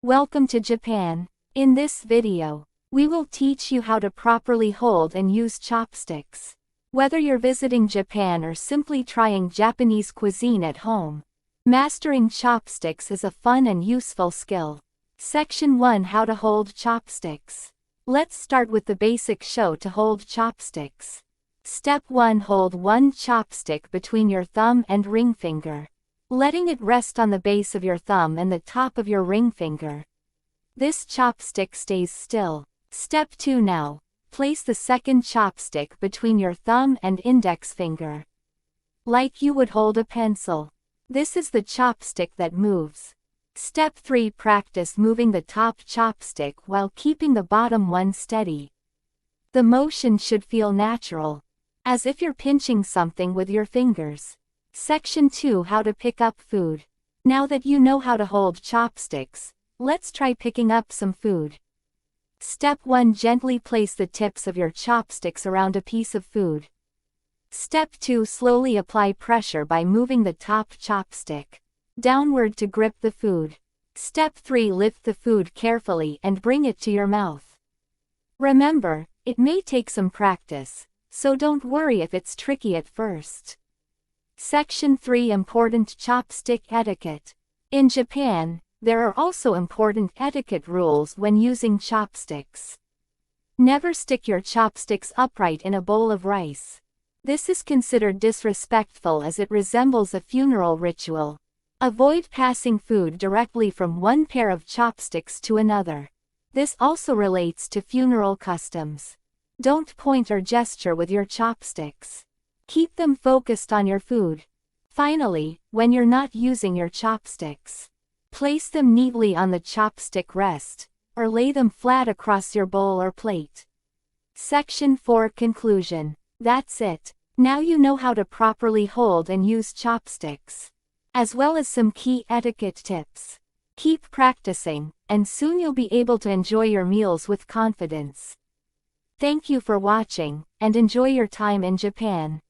Welcome to Japan. In this video, we will teach you how to properly hold and use chopsticks. Whether you're visiting Japan or simply trying Japanese cuisine at home, mastering chopsticks is a fun and useful skill. Section 1: How to hold chopsticks. Let's start with the basic show to hold chopsticks. Step 1: Hold one chopstick between your thumb and ring finger, letting it rest on the base of your thumb and the top of your ring finger. This chopstick stays still. Step 2: Now, place the second chopstick between your thumb and index finger, like you would hold a pencil. This is the chopstick that moves. Step 3: Practice moving the top chopstick while keeping the bottom one steady. The motion should feel natural, as if you're pinching something with your fingers. Section 2: How to pick up food. Now that you know how to hold chopsticks, let's try picking up some food. Step 1: Gently place the tips of your chopsticks around a piece of food. Step 2: Slowly apply pressure by moving the top chopstick downward to grip the food. Step 3: Lift the food carefully and bring it to your mouth. Remember, it may take some practice, so don't worry if it's tricky at first. Section 3: Important chopstick etiquette. In Japan, there are also important etiquette rules when using chopsticks. Never stick your chopsticks upright in a bowl of rice. This is considered disrespectful as it resembles a funeral ritual. Avoid passing food directly from one pair of chopsticks to another. This also relates to funeral customs. Don't point or gesture with your chopsticks. Keep them focused on your food. Finally, when you're not using your chopsticks, place them neatly on the chopstick rest, or lay them flat across your bowl or plate. Section 4: Conclusion. That's it. Now you know how to properly hold and use chopsticks, as well as some key etiquette tips. Keep practicing, and soon you'll be able to enjoy your meals with confidence. Thank you for watching, and enjoy your time in Japan.